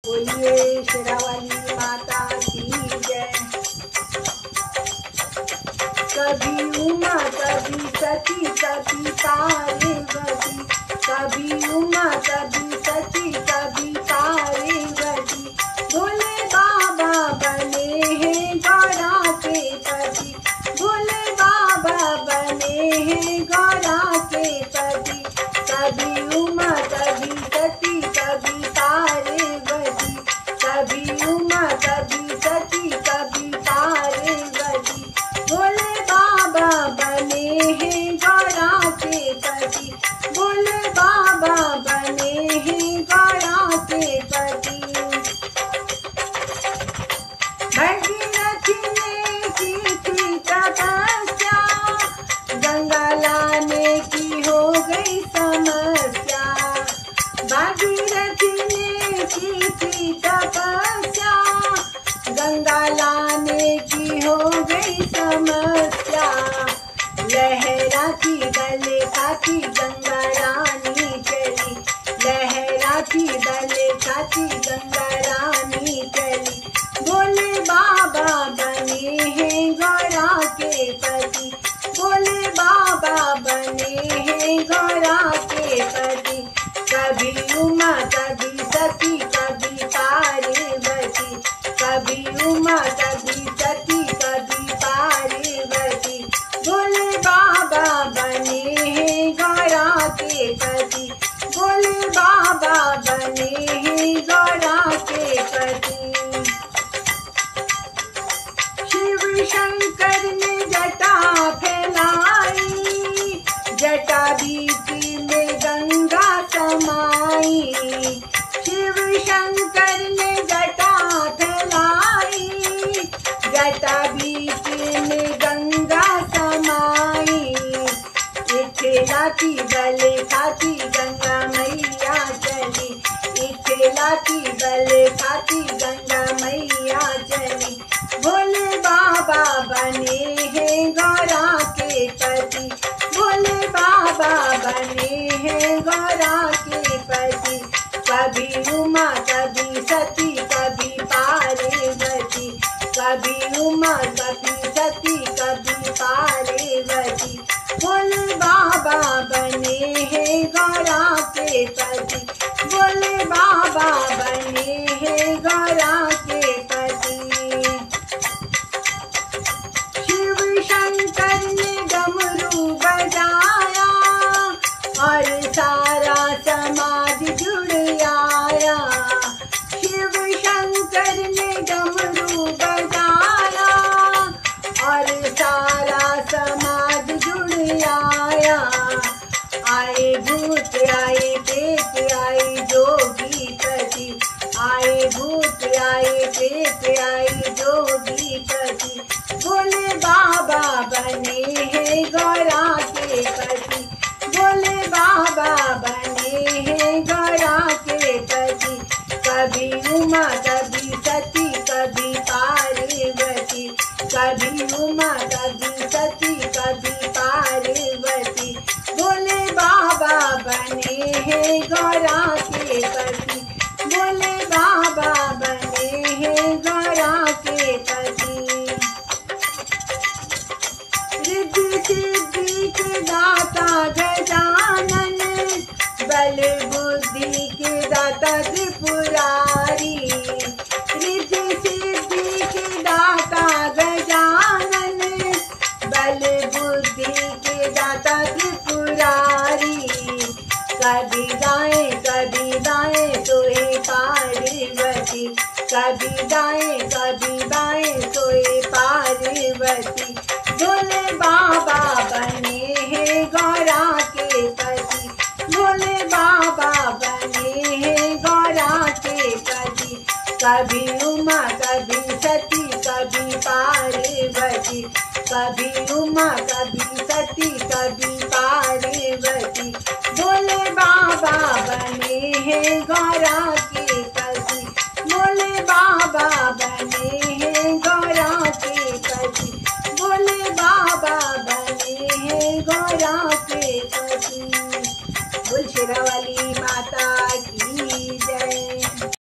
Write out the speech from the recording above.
बोलिए शेरावाली माता की जय। कभी उमा कभी सती कभी पार्वती, कभी उमा कभी सती कभी पार्वती, भोले बाबा बने हैं गौरा के पति, भोले बाबा बने हैं गौरा के पति। कभी उमा कभी सती कभी पार्वती, कभी उमा कभी सती कभी पार्वती, भोले बाबा बने हैं गौरा के पति, भोले बाबा बने हैं गौरा के पति। भगीरथी ने की थी तपस्या, गंगा लाने की हो गई समस्या। भागीरथी ने की थी तपस्या, गंगा लाने की हो गई समस्या। लहराती डले खाती गंगा रानी चली, लहराती डले खाती गंगा रानी चली, भोले बाबा बने हैं गौरा के पति, भोले बाबा बने हैं गौरा के पति। कभी उमा कभी सती कभी पार्वती, कभी उमा कभी सती कभी पार्वती, भोले बाबा बने हैं गौरा के पति, भोले बाबा बने हैं गौरा के पति। शिव शंकर ने जटा फैलाई, जटा बीती में गंगा समाई। शिव शंकर ने जटा फैलाई, जटा बीती में गंगा समाई। इठलाती बले खाती गंगा मैया चली, इठलाती बले खाती गंगा मैया चली, भोले बाबा बने हैं गौरा के पति, भोले बाबा बने हैं गौरा के पति। कभी उमा कभी सती कभी पार्वती, कभी उमा कभी सती कभी पार्वती, भोले बाबा बने हैं गौरा के पति, भोले बाबा बने हैं गौरा के पति। शिव शंकर ने डमरू बजाया और सारा समाज जुड़ आया। शिव शंकर ने डमरू बजाया और सारा समाज जुड़ आया। आए भूत आए प्रेत आए जोगी पति, आए भूत आए प्रेत आए जोगी पति, भोले बाबा बने हैं गौरा के पति, भोले बाबा बने हैं गौरा के पति। कभी उमा कभी सती कभी पार्वती, कभी उमा कभी सती कभी पार्वती, भोले बाबा बने हैं गौरा के पति, भोले बाबा बने हैं गौरा के पति। रिद्धि सिद्धि के दाता गजानन, बल बुद्धि के दाता त्रिपुरारी। रिद्धि सिद्धि के दाता गजानन, बल बुद्धि के दाता त्रिपुरारी। कभी दाएं सोए पार्वती, कभी दाएं सोए पार्वती, भोले बाबा बने हैं गौरा के पति, भोले बाबा बने हैं गौरा के पति। कभी उमा कभी सती कभी पार्वती, कभी उमा कभी सती कभी पार्वती, भोले बाबा बने हैं गौरा